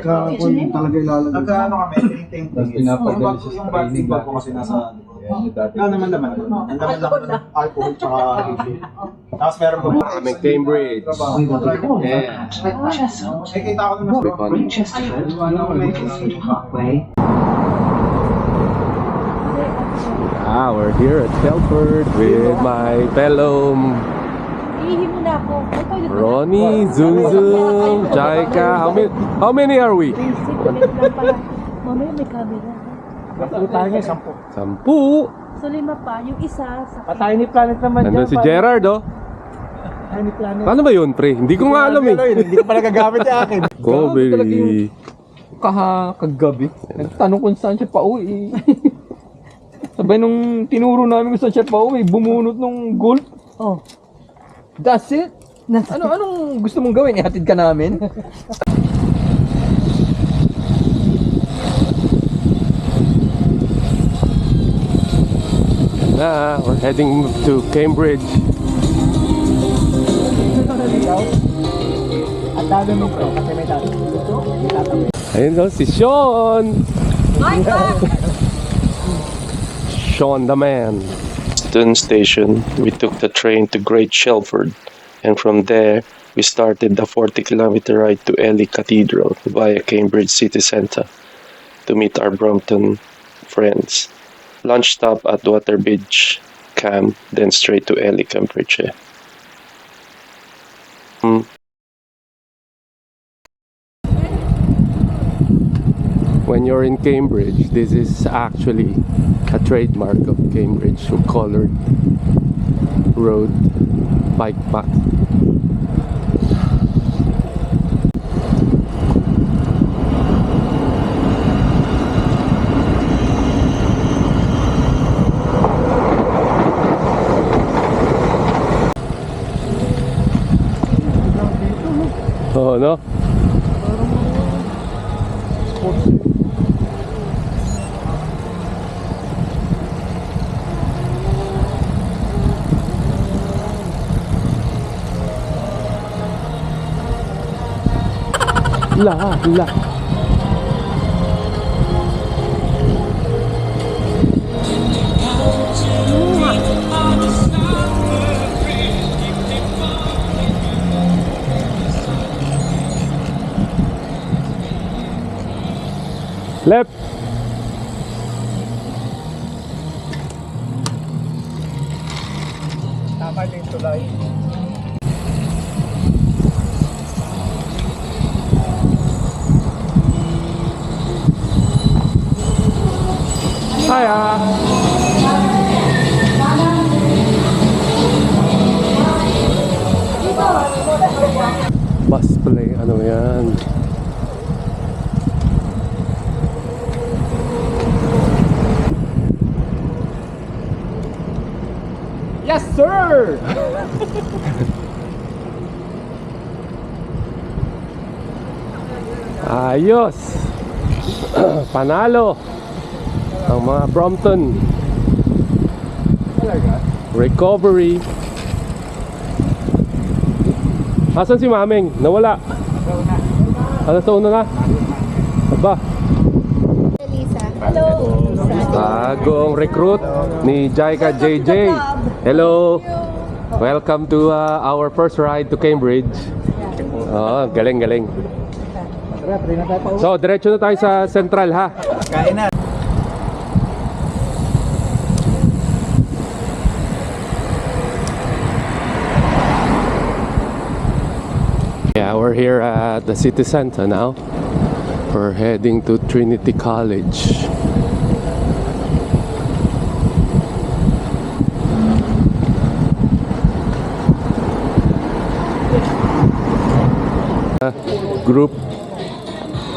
Pagka ako yung talaga ilalagay. Pagka ano kami, ting-ting. Tapos pinapadala siya sa Yung training basketball ko kasi nasa... Naman. Ang naman lang ng alcohol tsaka liquid. Tapos meron ko po. I'm in Cambridge. We will be calling Yeah. at Chestnut, Nakikita ko naman. Great Chesterford, Maplesfield Parkway. We're here at Telford with my fellow Ihi mo na ako. Ronnie, Zoom Zoom, Jaika. How many are we? Mamaya may camera. Tayo ngayon, 10. 10. So 5 pa. Yung isa sa... Tiny planet naman Nandun si Gerard, oh. Tiny planet. Paano ba yun, pre? Hindi ko nga alam eh. Hindi ko pa nagagamit yung akin. Kobe. Kagabi. Nagtanong kung saan siya pauwi. Sabay nung tinuro namin kung saan siya pauwi, bumunot nung gold. Oh. That's it. Anong gusto mong gawin? Ihatid ka namin? We're heading to Cambridge. At dado nung pre, kasi may dado. Ayun daw si Sean. Sean the man. Brompton station, we took the train to Great Shelford, and from there we started the 40-kilometer ride to Ely Cathedral via Cambridge city centre to meet our Brompton friends. Lunch stop at Waterbridge Camp, then straight to Ely, Cambridgeshire. When you're in Cambridge, this is actually a trademark of Cambridge, a colored road bike path. Oh no? La. Left. Tama din tulay. Hiya. Bus play, ano yan? Yes, sir! Ayos. Panalo ang mga Brompton. Recovery. Asan si Mameng? Nawala. Alas sa una na. Aba. Hello. Bagong recruit ni Jaika JJ. Hello. Welcome to our first ride to Cambridge. Oh, galing. So, diretso na tayo sa Central, ha? Kain na. Yeah, we're here at the city center now. We're heading to Trinity College. Group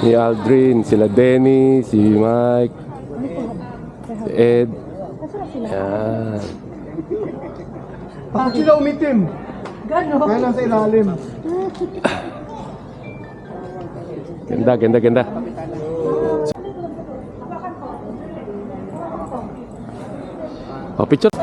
ni Aldrin, sila Denny, si Mike, si Ed. Yan. Bakit sila umitim? Gano? Kaya nasa ilalim. Ganda. Oh, picture.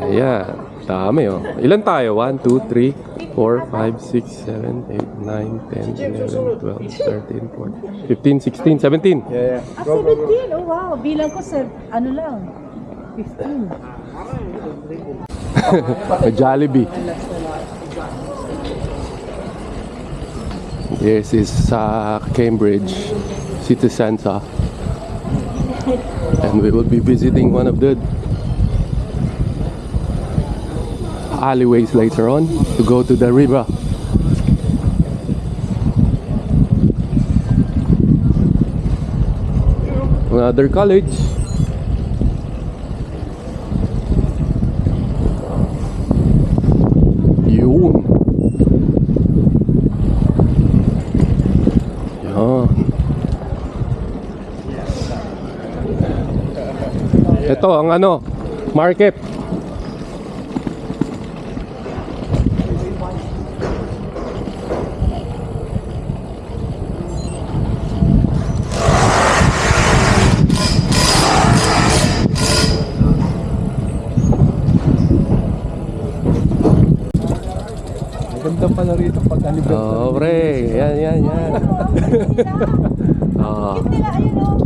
Ayan. Dami oh. Ilan tayo? 1, 2, 3, 4, 5, 6, 7, 8, 9, 10, 11, 12, 13, 14, 15, 16, 17. Yeah. 17? Oh wow, bilang ko ano lang, 15. Jollibee. This is Cambridge City Centre, and we will be visiting one of the alleyways later on to go to the river. Another college. Yun. Yan. Ito ang market. Maganda pala rito pag anniversary. Oh, pre. Yan.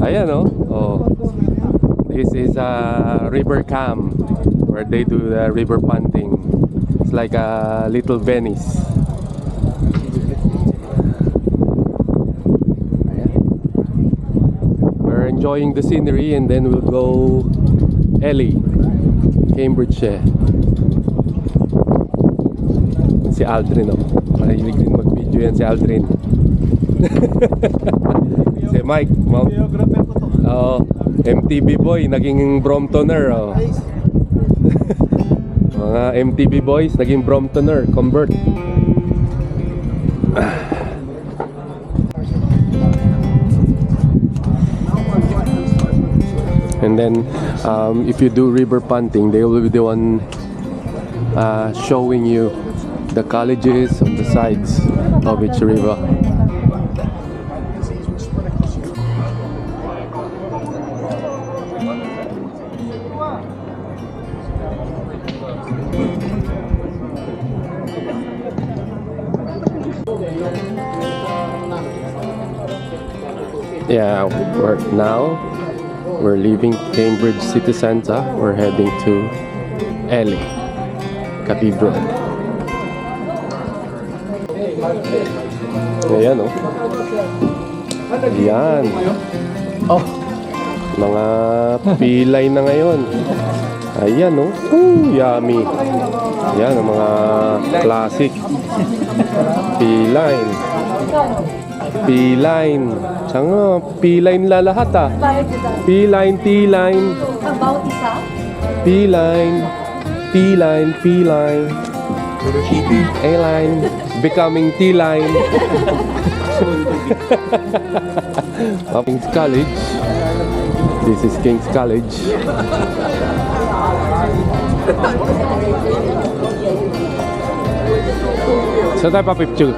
Ayan, oh. Oh. This is a river camp where they do the river punting. It's like a little Venice. We're enjoying the scenery and then we'll go Ely, Cambridgeshire. Si Aldrin, oh. Mahilig din mag-video yan si Aldrin. Si Mike, MTV boy, naging Bromptoner, oh. Mga MTV boys, naging Bromptoner, convert. And then, if you do river punting, they will be the one showing you the colleges on the sides of each river. Yeah, we're leaving Cambridge City Centre. We're heading to Ely Cathedral. Ayan, oh. Ayan. Oh. Mga pilay na ngayon. Ayan, oh. Yummy. Ayan, ang mga classic. P-line. P-line. Saan P-line lalahat, ah. P-line, T-line. About isa? P-line. T-line, P-line. A-line. Becoming T-line. King's College. This is King's College. Saan tayo pa picture?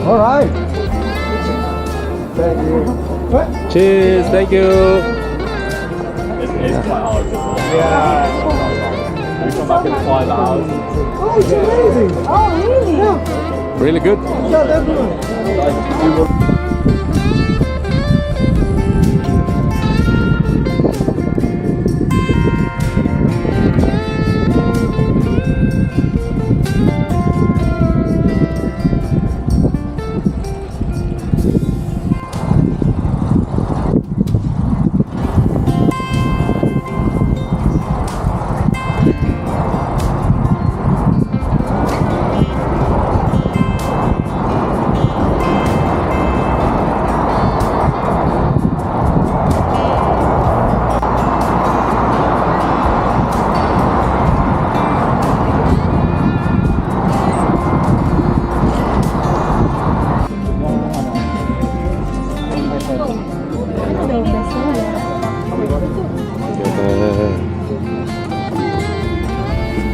Alright. Thank you. Cheers, thank you. It's quite hard. Yeah. We come back in 5 hours. Oh, it's amazing. Oh, really? Yeah. Really good. Yeah, definitely.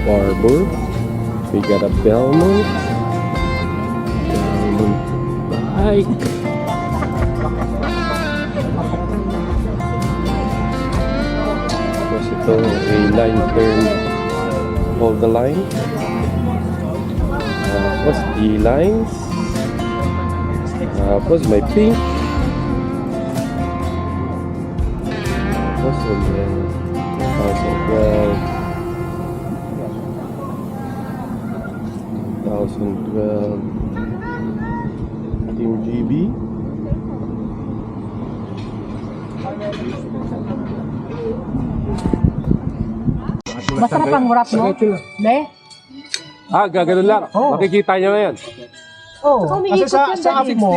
Barber. We got a Belmont. Belmont bike. Ito, a line turn. Hold the line. Tapos E-lines. Tapos may pink. Tapos may 2012 Team GB. Masarap ang wrap mo. Ne? Gaganon lang. Makikita nyo ngayon. Oh, So, kasi umiikot yan sa app dali. mo,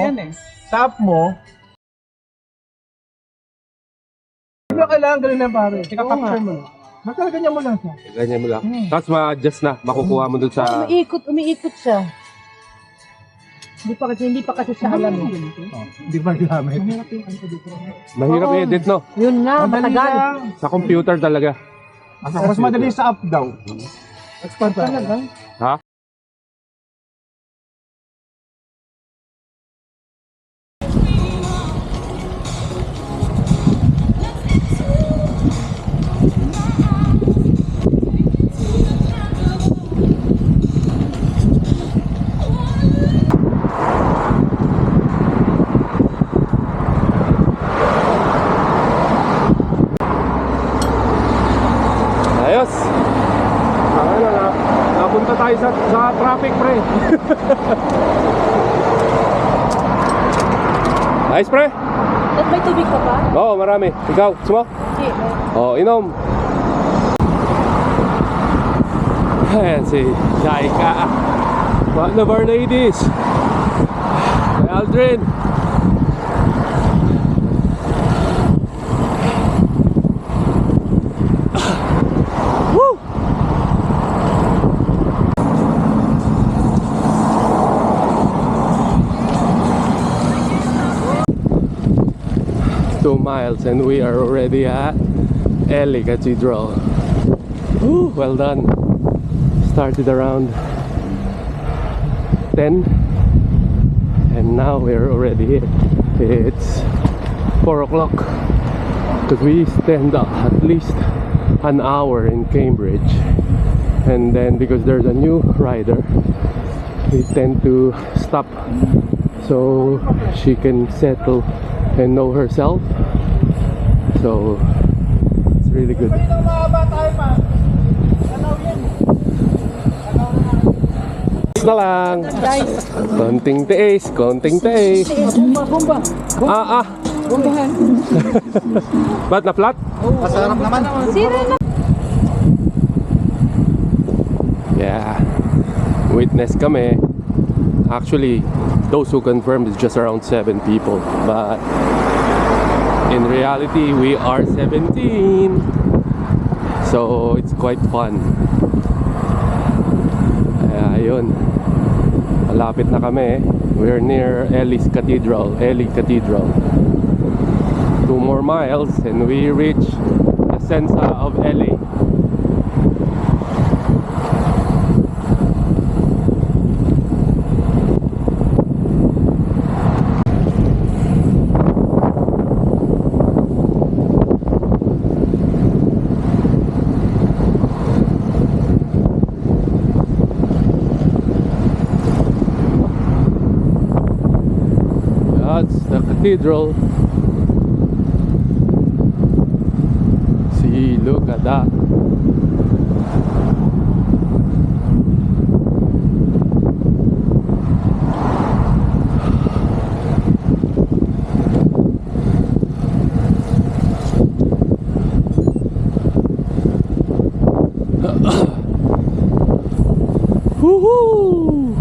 sa app mo, hindi mo kailangan ganun lang pare. Ika-capture mo. Basta ganyan mo lang siya. Ganyan mo lang. Tapos ma-adjust na. Makukuha mo dun sa... Umiikot siya. Hindi pa kasi siya alam. Hindi ba gamit? Mahirap Oo. i-edit, no? Yun nga, matagal. Sa computer talaga. Mas madali sa app daw. Expand talaga. Ha? Ayos. Ano na, napunta tayo sa traffic, pre. Nice, pre. At may tubig ka pa? Oo, marami. Ikaw, gusto mo? Hindi. Oo, inom. Ayan si Jaika. One of our ladies. Aldrin. Woo! 2 miles and we are already at Ely Cathedral. Woo, well done. Started around 10 and now we're already here. It's 4 o'clock because we spend at least an hour in Cambridge, and then because there's a new rider we tend to stop so she can settle and know herself, so it's really good. Na lang. Konting tiis, konting tiis. Bomba. Bombahan. Ba't na flat? Masarap naman. Sira na. Yeah. Witness kami. Actually, those who confirmed is just around 7 people. But in reality, we are 17. So it's quite fun. Ayun. Malapit na kami. We're near Ely Cathedral. 2 more miles and we reach the center of Ely. That's the cathedral. See, look at that. Woohoo!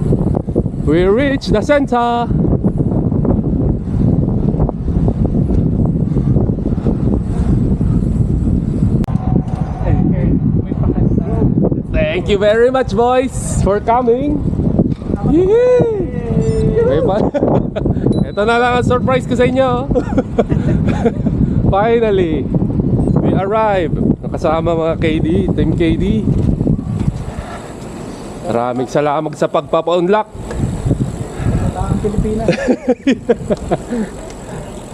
We reached the center. Thank you very much, boys, for coming. Yay! Ito na lang ang surprise ko sa inyo. Finally, we arrived. Nakasama mga KD, Team KD. Maraming salamat sa pagpapa-unlock. Pilipinas.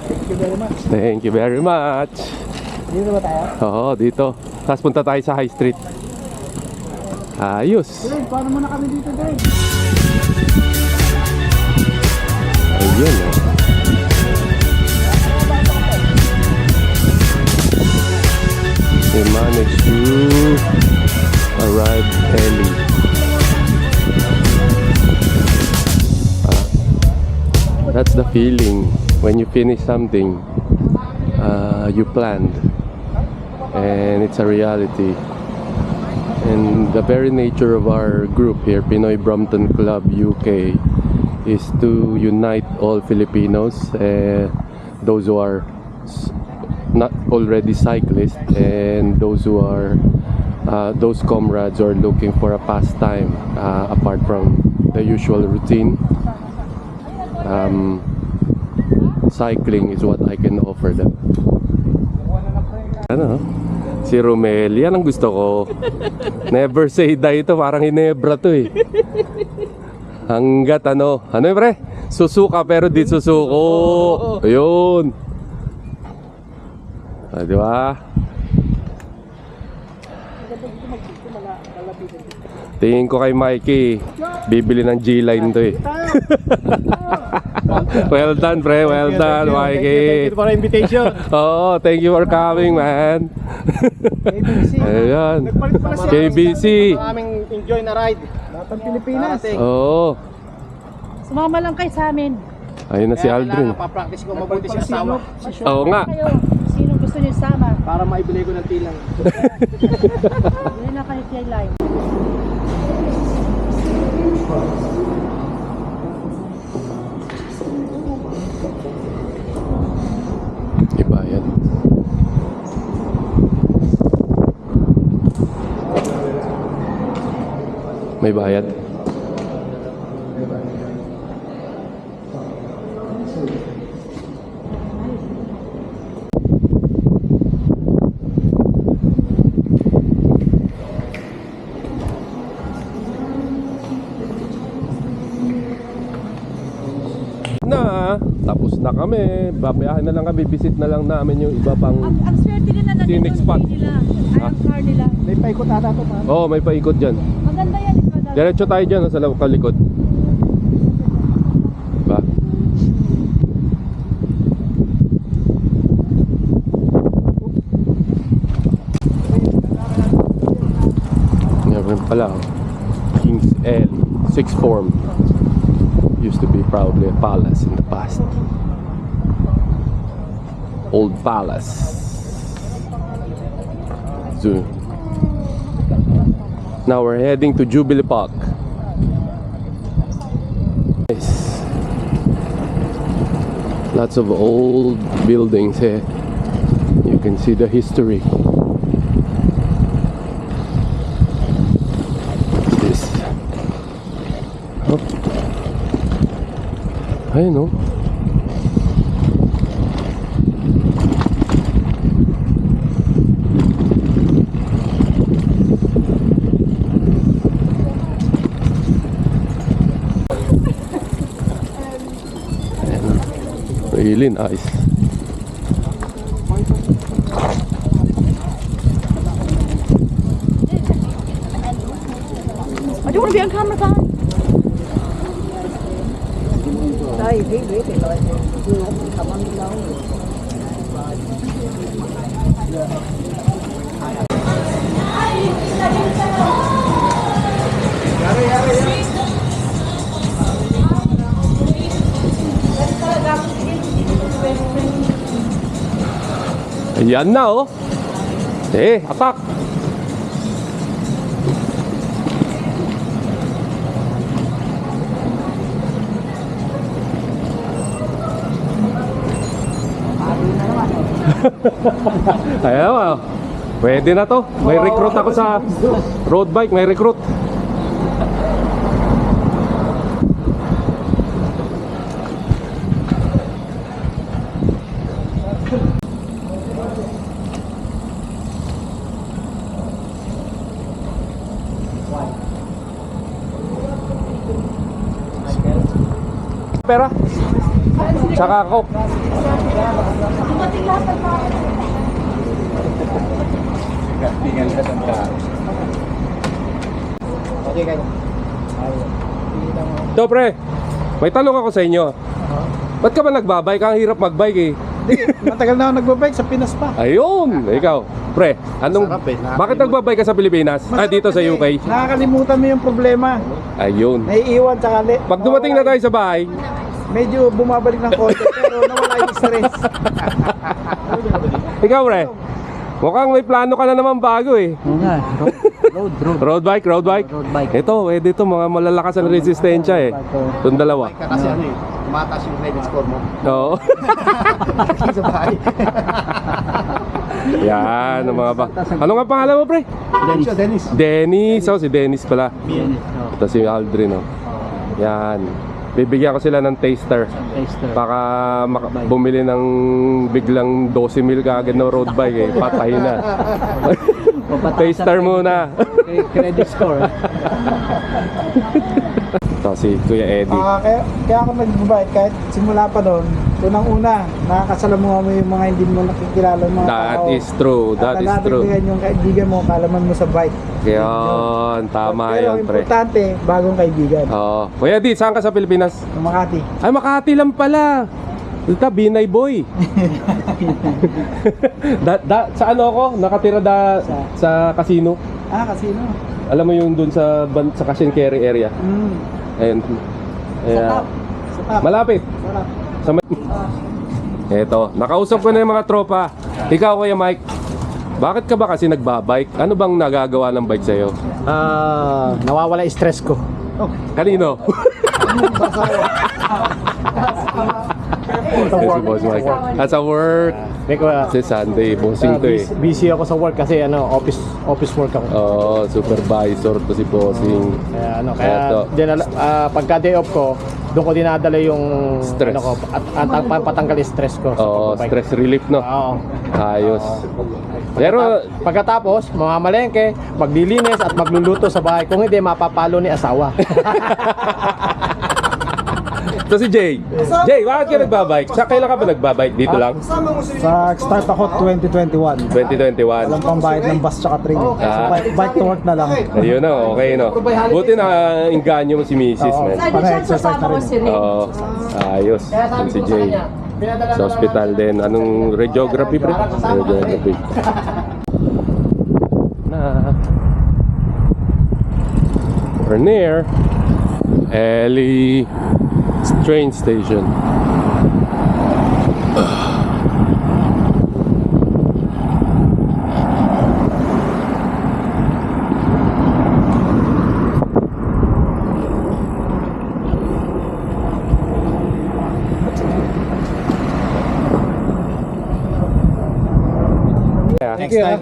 Thank you very much. Thank you very much. Dito ba tayo? Oo, dito. Tapos punta tayo sa High Street. Ayos. Paano muna kami dito, Dave? Ayun oh. We managed to arrive early. That's the feeling when you finish something you planned and it's a reality. And the very nature of our group here, Pinoy Brompton Club UK, is to unite all Filipinos, those who are not already cyclists and those who are those comrades who are looking for a pastime apart from the usual routine. Cycling is what I can offer them. Ano? Si Romel, yan ang gusto ko. Never say die ito, parang Hinebra to eh. Hanggat ano yun pre? Susuka pero di susuko. Ayun. Di ba? Tingin ko kay Mikey, bibili ng G-line to eh. Well done, pre. Well done, Mikey. Thank you for the invitation. Oh, thank you for coming, man. Ayan. KBC. Maraming enjoy na ride. Lahat ng Pilipinas. Oo. Sumama lang kayo sa amin. Ayun na si Aldrin. Pa-practice ko mabuti si asawa. Oo nga. Kayo, sino gusto niyo sama? Para maibili ko ng tilang. Hindi na kayo kay line. Iba yan. May bayad. Tapos na kami. Babayahin na lang kami. Visit na lang namin yung iba pang Ang swerte nila na scenic spot. nila. Ay, ang car nila. May paikot ata to, pa. Oo, may paikot dyan. Maganda yan. Diretso tayo dyan sa kalikod. Diba? Yan pala. King's L. Sixth form. Used to be probably a palace in the past. Old palace. So now we're heading to Jubilee Park. Yes. Lots of old buildings here. You can see the history. What's this? Oh. Ayun no. Really nice. I don't want to be on camera, guys. Ayan na oh. Atak. Ayan oh. Pwede na to. May recruit ako sa road bike. May recruit. Pera. Tsaka ako. Okay kayo. So pre, may tanong ako sa inyo. Ba't ka ba nagbabike? Ang hirap magbike eh. Matagal na ako nagbabike sa Pinas pa. Ayun, ikaw. Pre, anong, Sarap eh. bakit nagbabike ka sa Pilipinas? Dito sa UK. Nakakalimutan mo yung problema. Ayun. Naiiwan sa kali. Pag dumating na tayo sa bahay, Medyo bumabalik ng konti pero nawala yung stress. ikaw pre, mukhang may plano ka na naman bago eh. Oo nga. Road bike. Ito, dito mga malalakas ang resistensya eh. Itong dalawa. Kasi ano eh, tumataas yung credit score mo. Oo. Sa bahay. Yan, ang mga ba. Ano nga pangalan mo pre? Dennis. Dennis. Oh, si Dennis pala. Ito si Aldrin. Oh. Yan. Bibigyan ko sila ng taster. Baka bumili ng biglang 12 mil kaagad na road bike eh. Patay na. Taster muna. Credit score. Ito si Kuya Eddie. Kaya ako nagbabike kahit simula pa doon. Unang-una, nakakasalamuha mo yung mga hindi mo nakikilala mga That tao. is true. That is true. Nakakadagdagan yung kaibigan mo, kalaman mo sa bike. Yun, tama Pero yun pre. importante, bagong kaibigan. Oo. Kuya Eddie, saan ka sa Pilipinas? Sa Makati. Ay, Makati lang pala. Ito, Binay boy. Sa ano ako? Nakatira sa casino. Casino. Alam mo yung dun sa cash and carry area. Ayun. Ayan. Sa top. Malapit. Sarap. Sa Eto, nakausap ko na yung mga tropa. Ikaw Kuya Mike, bakit ka ba kasi nagbabike? Ano bang nagagawa ng bike sa'yo? Nawawala yung stress ko. Kanino? Si Boss Mike. Sa work. Kasi Sunday, bossing to eh. Busy ako sa work kasi office work ako. Oo, supervisor to si bossing. Kaya Eto. pagka day off ko, doon ko dinadala yung Stress. ko at patanggal yung stress ko. Oo, Sa stress relief no? Oo. Ayos. Pero, Pagkatapos, mamamalengke, maglilinis at magluluto sa bahay. Kung hindi, mapapalo ni asawa. ito si Jay. Jay, bakit ka nagbabike? Kailan ka ba nagbabike? Dito lang? Start ako 2021. 2021. Walang pambayad ng bus tsaka train. So, bike to work na lang. Ayun na, okay no. Buti na inganyo mo si Mrs. man. Sana siya kasama ko si Rick. Oo, ayos. Yun si Jay. Sa hospital din. Anong radiography pre? Radiography. Na. We're near Ely train station.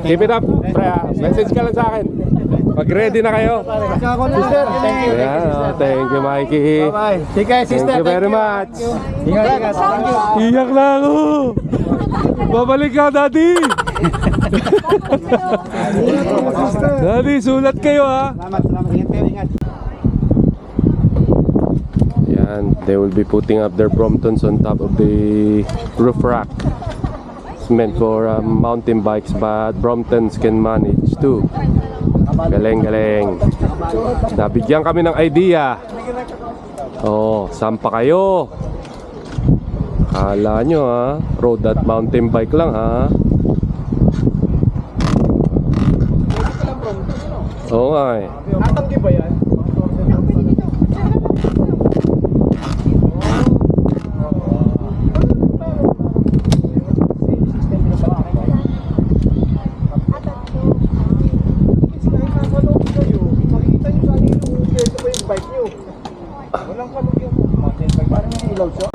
Keep it up. Message ka lang sa akin. Pag-ready na kayo. Sister, thank you. Yeah, thank you, Mikey. Bye-bye. Sige, sister. Thank you very much. Ingat. Iyak na ako. Babalik ka, Daddy. Daddy, sulat kayo ha. Salamat. Ingat kayo, ingat. Yan, they will be putting up their Bromptons on top of the roof rack. It's meant for mountain bikes, but Bromptons can manage too. Galing. Nabigyan kami ng idea. Oh, saan pa kayo? Akala nyo ha, road at mountain bike lang ha. Oo nga eh. Atanggi ba yan?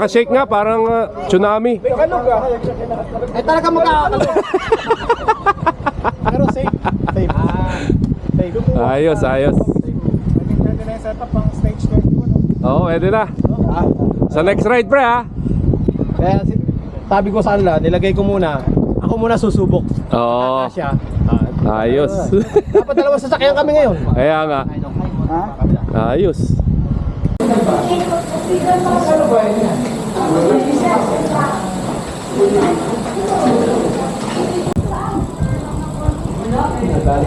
Nakashake nga, parang tsunami. Talaga magkakakalog. Pero safe. Ayos. Pwede na yung setup pang stage 21. Oo, pwede na. Sa next ride pre ha. Kaya sabi ko sa kanila, nilagay ko muna. Ako muna susubok. Oo, Siya. ayos. Dapat dalawa sasakyan kami ngayon. Kaya nga. Ayos. Teka,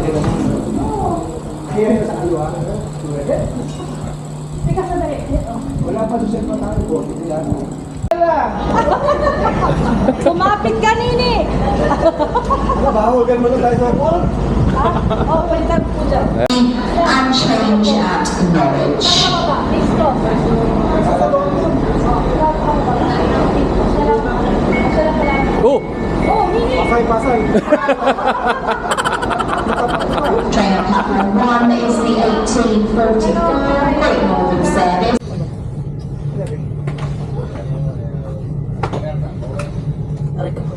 sandali. Wala pa doon sa mga ko. Sumapit ka, Nini! Bahugan mo na tayo sa wall. Oh, welcome po dyan. And change at Norwich. Listo. Oh! Oh, Nini! Pasay. Train on platform 1 is the 1834 Great Northern Service. Aray ko.